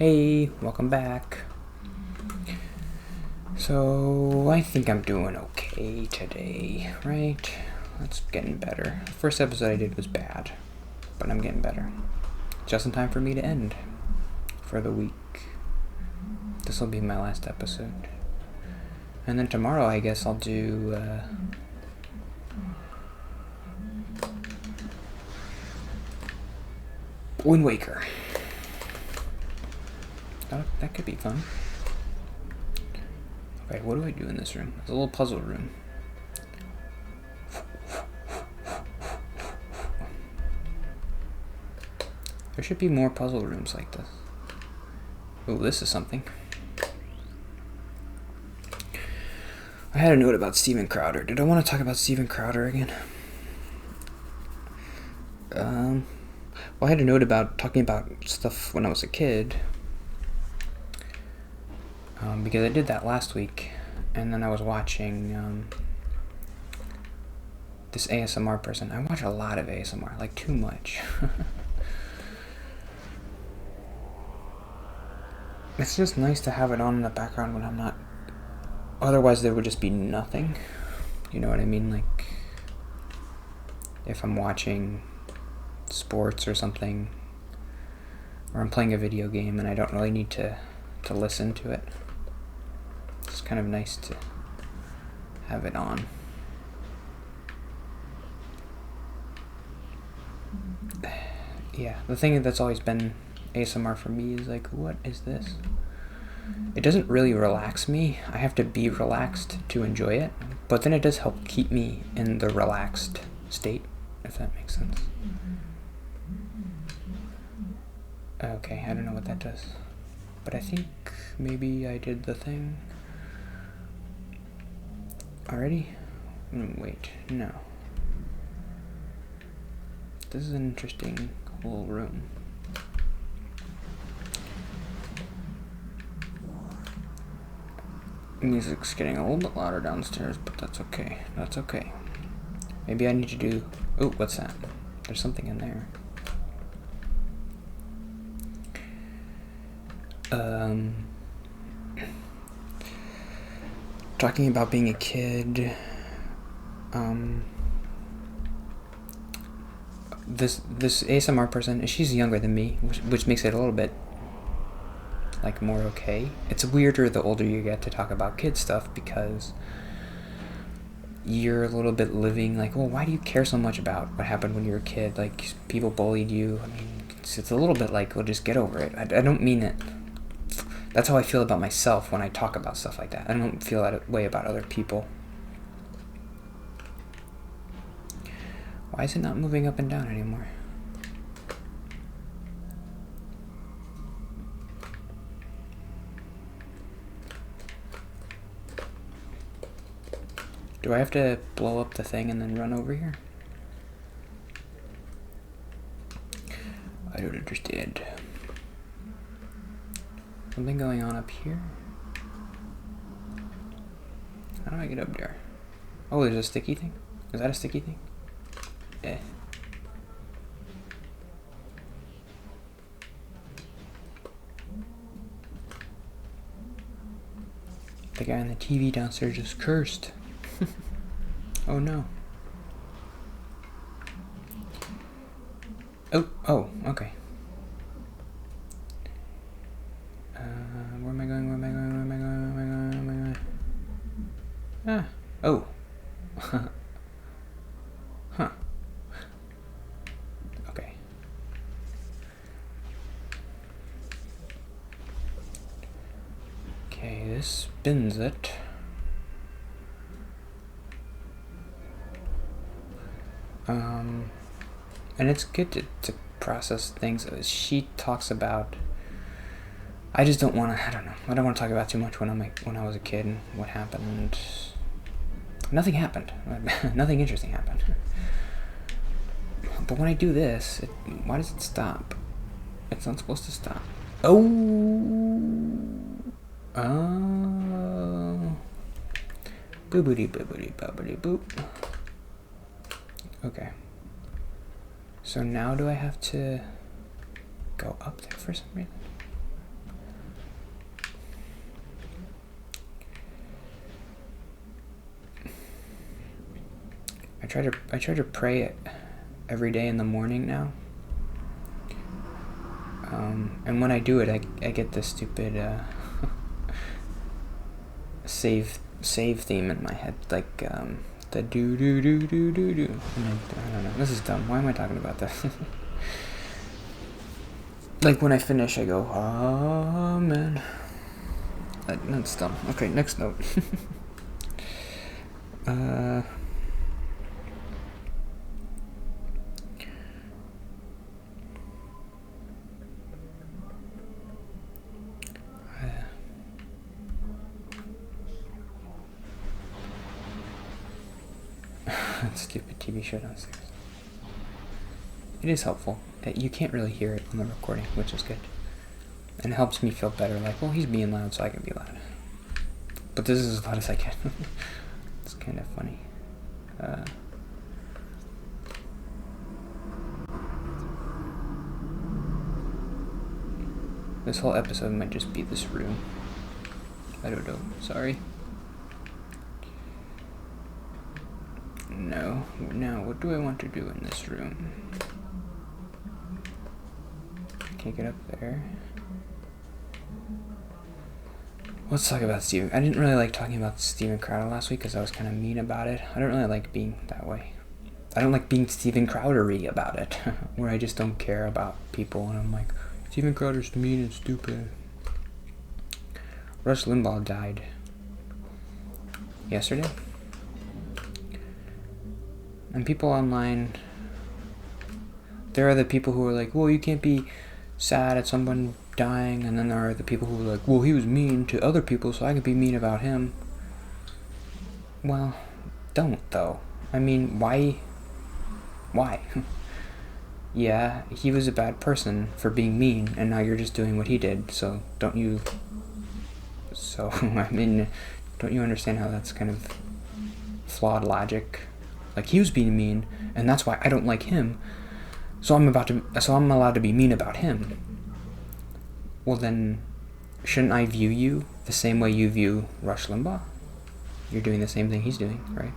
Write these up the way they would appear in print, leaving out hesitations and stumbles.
Hey, welcome back. So, I think I'm doing okay today, right? That's getting better. The first episode I did was bad, but I'm getting better. Just in time for me to end for the week. This will be my last episode. And then tomorrow, I guess I'll do, Wind Waker. That could be fun. Okay, what do I do in this room? It's a little puzzle room. There should be more puzzle rooms like this. Oh, this is something. I had a note about Steven Crowder. Did I want to talk about Steven Crowder again? Well, I had a note about talking about stuff when I was a kid. Because I did that last week. And then I was watching this ASMR person. I watch a lot of ASMR, like too much. It's just nice to have it on in the background when I'm not. Otherwise, there would just be nothing. You know what I mean? Like, if I'm watching sports or something, or I'm playing a video game and I don't really need to listen to it. It's kind of nice to have it on. Yeah, the thing that's always been ASMR for me is like, what is this? It doesn't really relax me. I have to be relaxed to enjoy it, but then it does help keep me in the relaxed state, if that makes sense. Okay, I don't know what that does, but I think maybe I did the thing already. Wait, no. This is an interesting little room. Music's getting a little bit louder downstairs, but that's okay. That's okay. Maybe I need to do... Oh, what's that? There's something in there. Talking about being a kid. This ASMR person, she's younger than me, which makes it a little bit like more okay. It's weirder the older you get to talk about kid stuff because you're a little bit living like, well, why do you care so much about what happened when you were a kid? Like, people bullied you. I mean, it's a little bit like, well, just get over it. I don't mean it. That's how I feel about myself when I talk about stuff like that. I don't feel that way about other people. Why is it not moving up and down anymore? Do I have to blow up the thing and then run over here? I don't understand. Something going on up here? How do I get up there? Oh, there's a sticky thing? Is that a sticky thing? Eh. The guy on the TV downstairs just cursed. Oh no. Oh, okay. Where am I going? Where am I going? Where am I going? Where am I going? Where am I going? Ah. Oh. Huh. Okay. Okay, this spins it. And it's good to process things. She talks about... I just don't want to... I don't know. I don't want to talk about too much when I was a kid and what happened. Nothing happened. Nothing interesting happened. But when I do this, why does it stop? It's not supposed to stop. Oh. Boobity boobity boobity boop. Okay. So now do I have to go up there for some reason? I try to pray every day in the morning now. And when I do it, I get this stupid save theme in my head, like the do do do do do do. And I don't know. This is dumb. Why am I talking about this? Like when I finish, I go, Amen. That's dumb. Okay, next note. Stupid TV show downstairs. It is helpful. You can't really hear it on the recording, which is good. And it helps me feel better, like, well, he's being loud, so I can be loud. But this is as loud as I can. It's kind of funny. This whole episode might just be this room. I don't know. Sorry. No. Now, what do I want to do in this room? Can't get up there. Let's talk about Steven. I didn't really like talking about Steven Crowder last week because I was kind of mean about it. I don't really like being that way. I don't like being Steven Crowder-y about it, where I just don't care about people and I'm like, Steven Crowder's mean and stupid. Rush Limbaugh died yesterday. And people online, there are the people who are like, well, you can't be sad at someone dying, and then there are the people who are like, well, he was mean to other people, so I can be mean about him. Well, don't, though. I mean, why? Yeah, he was a bad person for being mean, and now you're just doing what he did, so don't you... So, I mean, don't you understand how that's kind of flawed logic? Like, he was being mean, and that's why I don't like him, so I'm allowed to be mean about him. Well then, shouldn't I view you the same way you view Rush Limbaugh? You're doing the same thing he's doing, right?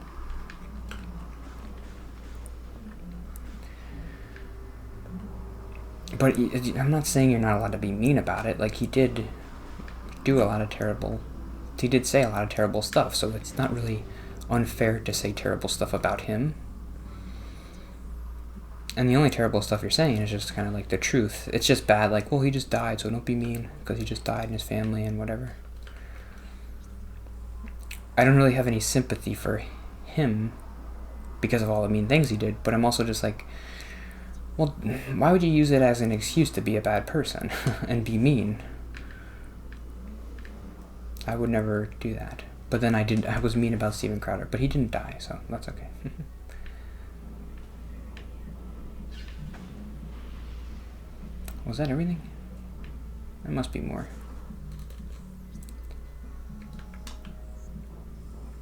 But I'm not saying you're not allowed to be mean about it. Like, he did say a lot of terrible stuff, so it's not really unfair to say terrible stuff about him. And the only terrible stuff you're saying is just kind of like the truth. It's just bad, like, well, he just died, so don't be mean, because he just died and his family and whatever. I don't really have any sympathy for him because of all the mean things he did, but I'm also just like, well, why would you use it as an excuse to be a bad person and be mean? I would never do that. But then I was mean about Steven Crowder, but he didn't die, so that's okay. Was that everything? There must be more.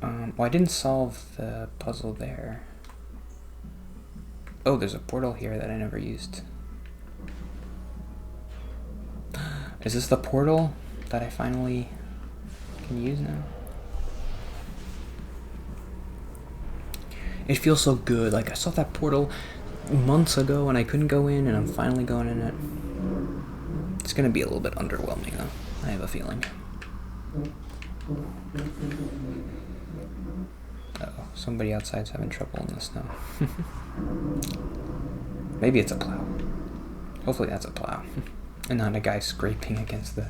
Well, I didn't solve the puzzle there. Oh, there's a portal here that I never used. Is this the portal that I finally can use now? It feels so good. Like, I saw that portal months ago and I couldn't go in, and I'm finally going in it. It's gonna be a little bit underwhelming, though. I have a feeling. Uh-oh, somebody outside's having trouble in the snow. Maybe it's a plow. Hopefully that's a plow. And not a guy scraping against the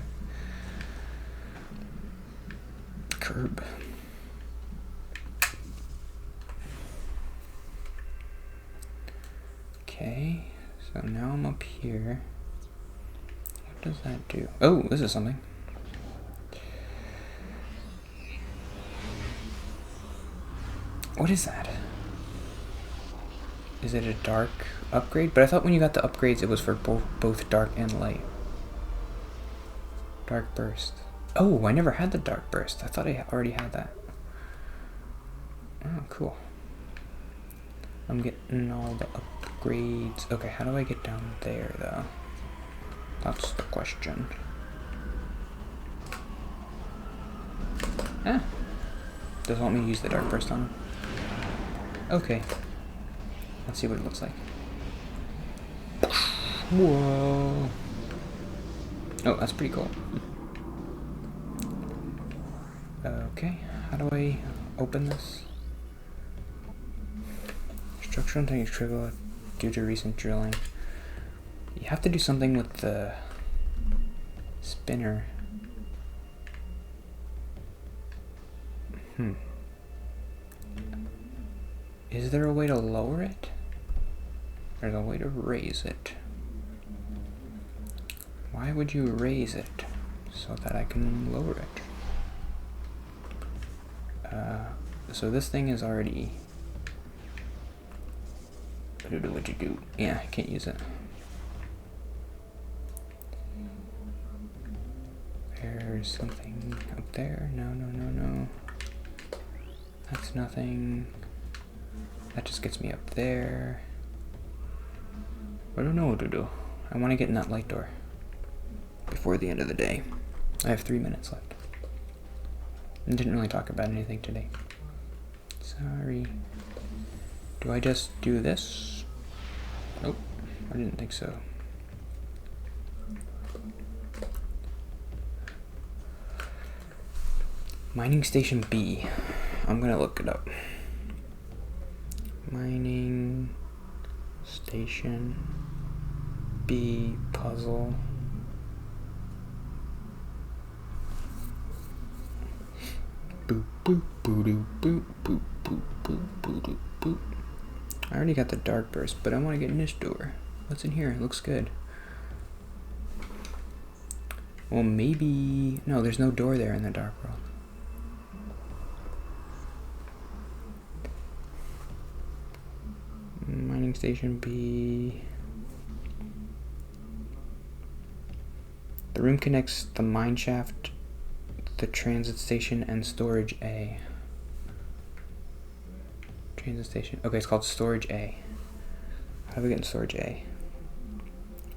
curb. Okay, so now I'm up here. What does that do? Oh, this is something. What is that? Is it a dark upgrade? But I thought when you got the upgrades it was for both dark and light. Dark burst. Oh, I never had the dark burst. I thought I already had that. Oh, cool. I'm getting all the upgrades. Okay, how do I get down there, though? That's the question. Doesn't want me to use the dark burst on him. Okay, Let's see what it looks like. Whoa. Oh, that's pretty cool. Okay, how do I open this? Structural thing is critical due to recent drilling. You have to do something with the spinner. Is there a way to lower it? There's a way to raise it. Why would you raise it? So that I can lower it. So this thing is already... What'd you do? Yeah, I can't use it. There's something up there. No. That's nothing. That just gets me up there. I don't know what to do. I want to get in that light door before the end of the day. I have 3 minutes left. I didn't really talk about anything today. Sorry. Do I just do this? Nope. I didn't think so. Mining Station B. I'm gonna look it up. Mining Station B puzzle. Boop boop boop boop boop boop boop boop boop boop. I already got the dark burst, but I want to get in this door. What's in here? It looks good. Well, maybe... No, there's no door there in the dark world. Mining Station B. The room connects the mine shaft, the transit station, and storage A. Transit station. Okay, it's called Storage A. How do we get in Storage A?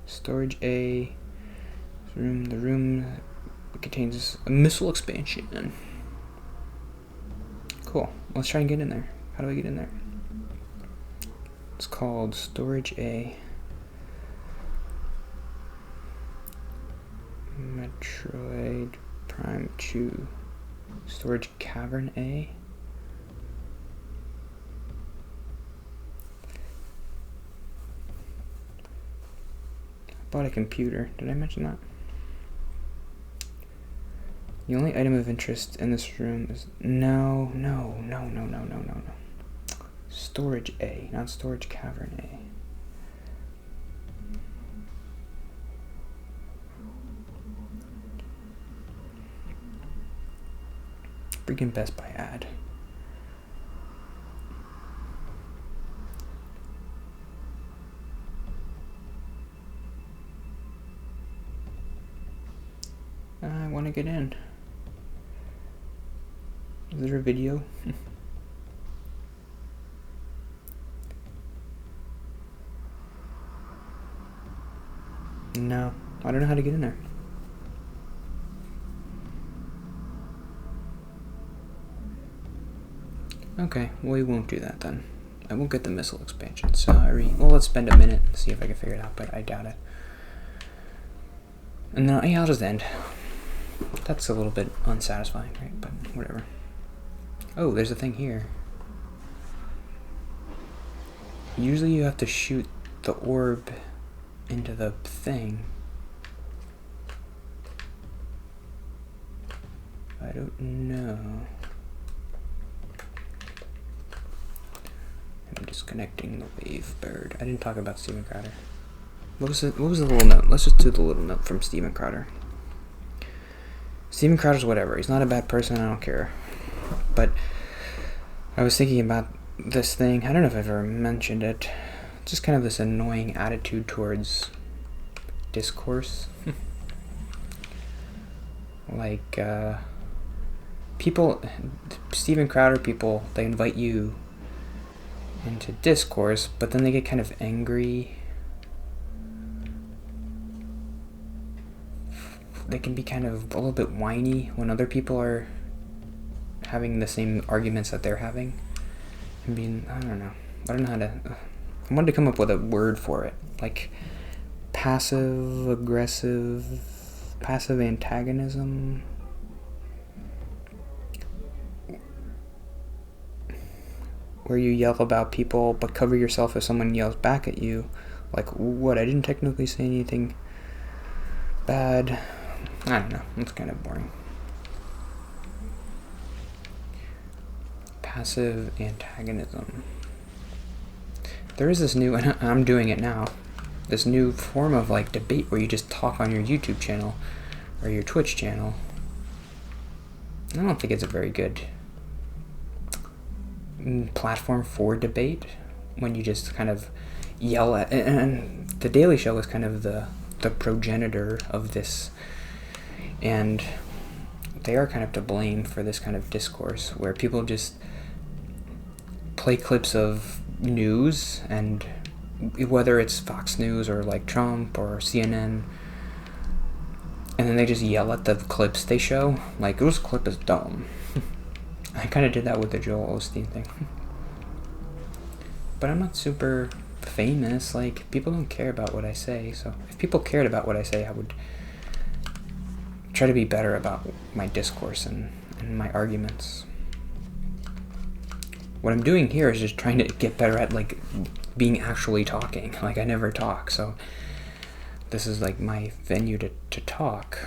Storage A. The room contains a missile expansion. Cool. Let's try and get in there. How do I get in there? It's called Storage A. Metroid Prime 2. Storage Cavern A. I bought a computer. Did I mention that? The only item of interest in this room is... No. Storage A, not Storage Cavern A. Freaking Best Buy ad. I want to get in. Is there a video? No, I don't know how to get in there. Okay, well, we won't do that then. I won't get the missile expansion, sorry. Well, let's spend a minute and see if I can figure it out, but I doubt it. And then, yeah, I'll just end. That's a little bit unsatisfying, right? But whatever. Oh, there's a thing here. Usually you have to shoot the orb into the thing. I don't know. I'm disconnecting the wave bird. I didn't talk about Steven Crowder. What was the little note? Let's just do the little note from Steven Crowder. Steven Crowder's whatever. He's not a bad person. I don't care. But I was thinking about this thing. I don't know if I've ever mentioned it. Just kind of this annoying attitude towards discourse. Like, people, Steven Crowder people, they invite you into discourse, but then they get kind of angry. They can be kind of a little bit whiny when other people are having the same arguments that they're having. And being, I don't know how to... I wanted to come up with a word for it, like passive aggressive, passive antagonism. Where you yell about people but cover yourself if someone yells back at you. Like, what? I didn't technically say anything bad. I don't know. It's kind of boring. Passive antagonism. There is this new, and I'm doing it now, this new form of like debate where you just talk on your YouTube channel or your Twitch channel. I don't think it's a very good platform for debate when you just kind of yell at, and The Daily Show is kind of the progenitor of this, and they are kind of to blame for this kind of discourse where people just play clips of news, and whether it's Fox News or like Trump or CNN, and then they just yell at the clips they show, like, this clip is dumb. I kind of did that with the Joel Osteen thing. But I'm not super famous. Like, people don't care about what I say. So if people cared about what I say, I would try to be better about my discourse and my arguments. What I'm doing here is just trying to get better at, like, being actually talking. Like, I never talk. So this is, like, my venue to talk,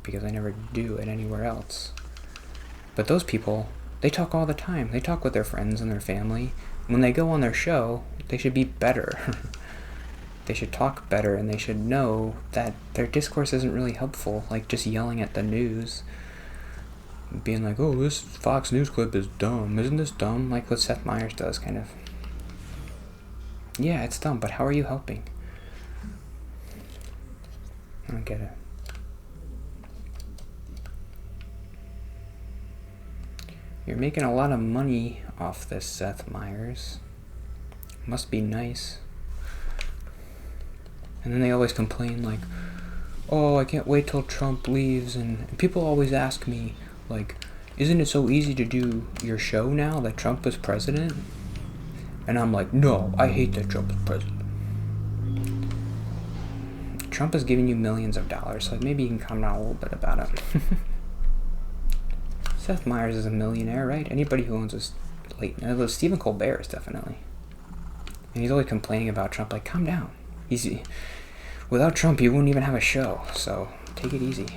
because I never do it anywhere else. But those people, they talk all the time. They talk with their friends and their family. When they go on their show, they should be better. They should talk better, and they should know that their discourse isn't really helpful. Like, just yelling at the news. Being like, oh, this Fox News clip is dumb. Isn't this dumb? Like what Seth Meyers does, kind of. Yeah, it's dumb, but how are you helping? I don't get it. You're making a lot of money off this, Seth Meyers. Must be nice. And then they always complain like, oh, I can't wait till Trump leaves. And people always ask me, like, isn't it so easy to do your show now that Trump is president? And I'm like, no, I hate that Trump is president. Trump is giving you millions of dollars, so maybe you can calm down a little bit about it. Seth Meyers is a millionaire, right? Anybody who owns a Stephen Colbert is definitely. And he's always complaining about Trump, like, calm down. Without Trump, you wouldn't even have a show, so take it easy.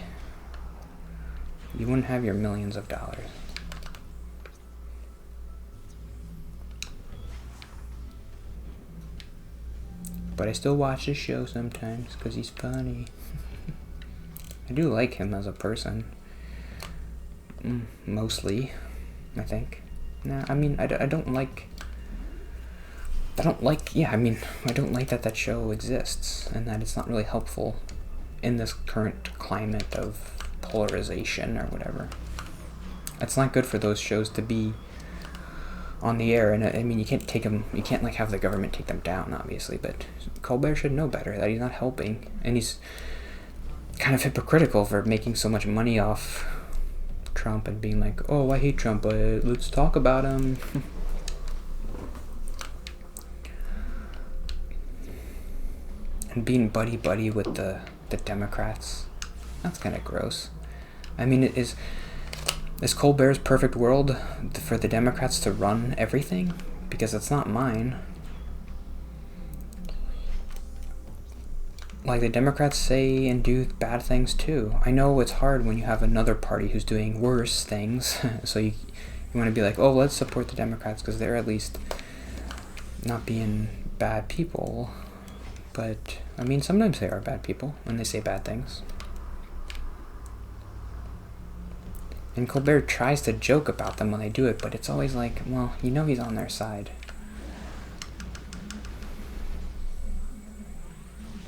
You wouldn't have your millions of dollars. But I still watch his show sometimes, because he's funny. I do like him as a person. Mostly, I think. Nah, I mean, I don't like that show exists, and that it's not really helpful in this current climate of polarization or whatever. It's not good for those shows to be on the air, and I mean, you can't like have the government take them down, obviously, but Colbert should know better, that he's not helping, and he's kind of hypocritical for making so much money off Trump and being like, oh, I hate Trump, but let's talk about him. And being buddy-buddy with the Democrats. That's kind of gross. I mean, is Colbert's perfect world for the Democrats to run everything? Because it's not mine. Like, the Democrats say and do bad things too. I know it's hard when you have another party who's doing worse things. So you want to be like, oh, let's support the Democrats because they're at least not being bad people. But, I mean, sometimes they are bad people when they say bad things. And Colbert tries to joke about them when they do it, but it's always like, well, you know he's on their side.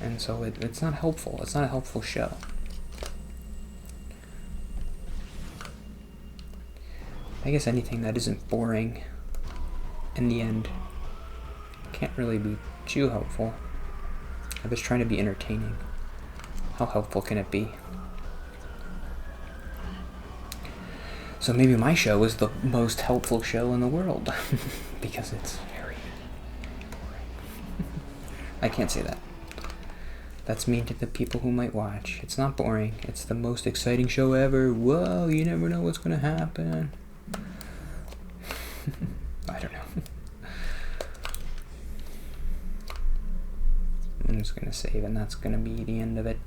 And so it's not helpful. It's not a helpful show. I guess anything that isn't boring, in the end, can't really be too helpful. I was trying to be entertaining. How helpful can it be? So maybe my show is the most helpful show in the world. Because it's very boring. can't say that. That's mean to the people who might watch. It's not boring. It's the most exciting show ever. Whoa, you never know what's gonna happen. I don't know. I'm just gonna save, and that's gonna be the end of it.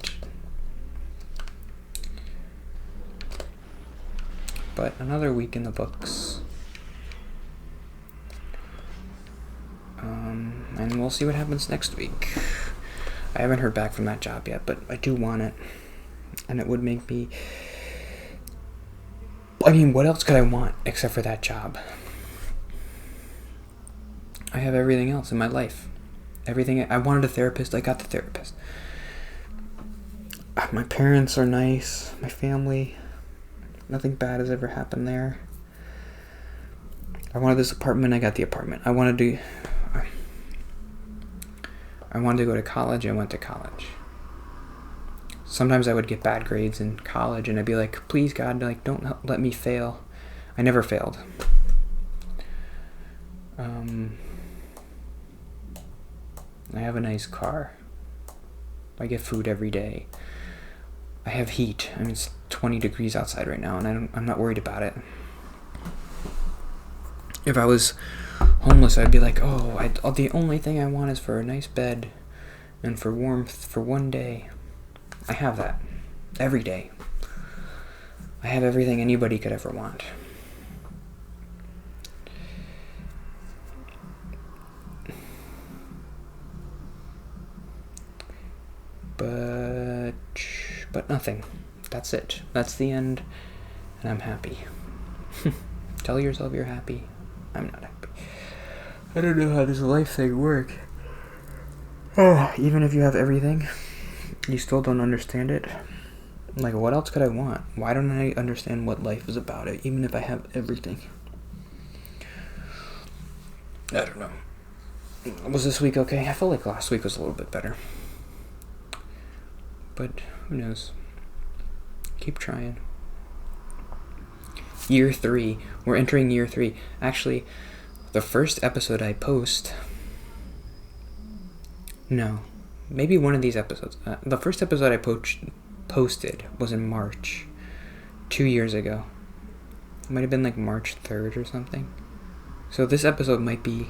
But another week in the books. And we'll see what happens next week. I haven't heard back from that job yet, but I do want it. And it would make me... I mean, what else could I want except for that job? I have everything else in my life. Everything. I wanted a therapist. I got the therapist. My parents are nice. My family. Nothing bad has ever happened there. I wanted this apartment. I got the apartment. I wanted to go to college. I went to college. Sometimes I would get bad grades in college, and I'd be like, "Please, God, like, don't let me fail." I never failed. I have a nice car. I get food every day. I have heat. I mean, it's 20 degrees outside right now, and I'm not worried about it. If I was homeless, I'd be like, the only thing I want is for a nice bed and for warmth for one day. I have that every day. I have everything anybody could ever want. But nothing. That's it. That's the end, and I'm happy. Tell yourself you're happy. I'm not happy. I don't know how this life thing works. Even if you have everything, you still don't understand it. Like, what else could I want? Why don't I understand what life is about, even if I have everything? I don't know. Was this week okay? I felt like last week was a little bit better. But who knows? Keep trying. Year 3. We're entering year 3. Actually, the first episode I post... No. Maybe one of these episodes. The first episode I posted was in March. 2 years ago. It might have been like March 3rd or something. So this episode might be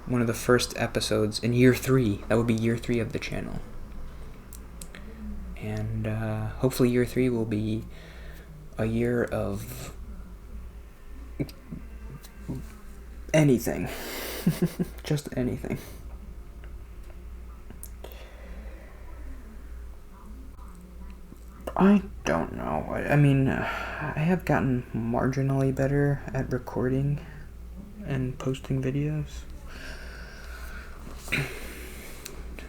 one of the first episodes in year 3. That would be year 3 of the channel. And hopefully year 3 will be a year of anything. Just anything. I don't know. I mean, I have gotten marginally better at recording and posting videos.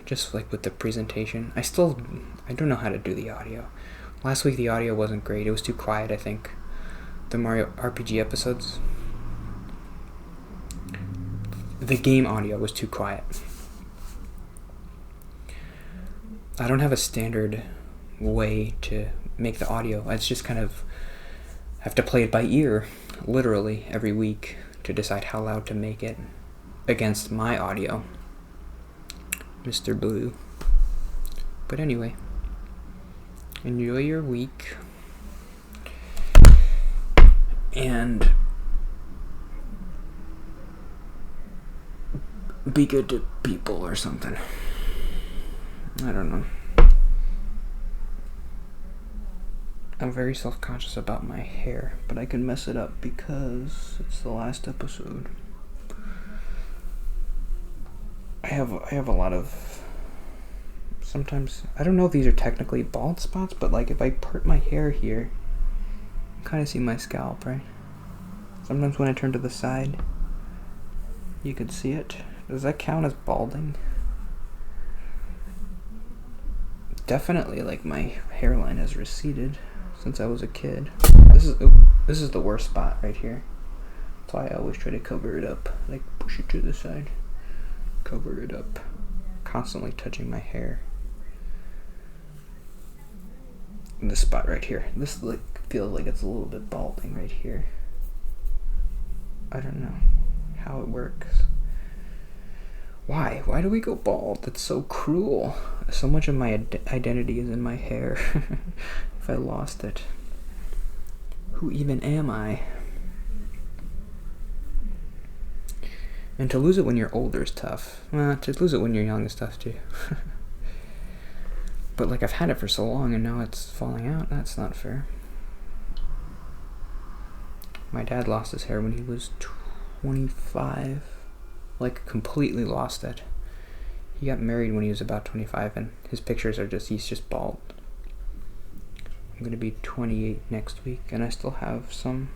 Just like with the presentation. I don't know how to do the audio. Last week the audio wasn't great. It was too quiet, I think. The Mario RPG episodes. The game audio was too quiet. I don't have a standard way to make the audio. It's just kind of have to play it by ear, literally, every week to decide how loud to make it against my audio. Mr. Blue. But anyway, enjoy your week. And be good to people or something. I don't know. I'm very self-conscious about my hair, but I can mess it up because it's the last episode. I have a lot of... Sometimes... I don't know if these are technically bald spots, but like if I part my hair here, you kind of see my scalp, right? Sometimes when I turn to the side, you could see it. Does that count as balding? Definitely, like, my hairline has receded since I was a kid. This is the worst spot right here. That's why I always try to cover it up. Like, push it to the side. Cover it up. Constantly touching my hair. And this spot right here. This like feels like it's a little bit balding right here. I don't know how it works. Why? Why do we go bald? That's so cruel. So much of my identity is in my hair. If I lost it, who even am I? And to lose it when you're older is tough. Well, to lose it when you're young is tough too. But like, I've had it for so long and now it's falling out. That's not fair. My dad lost his hair when he was 25. Like, completely lost it. He got married when he was about 25, and his pictures are just, he's just bald. I'm going to be 28 next week, and I still have some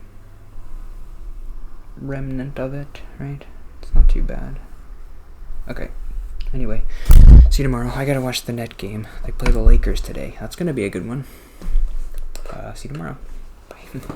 remnant of it, right? It's not too bad. Okay. Anyway, see you tomorrow. I gotta watch the net game. They play the Lakers today. That's going to be a good one. See you tomorrow. Bye.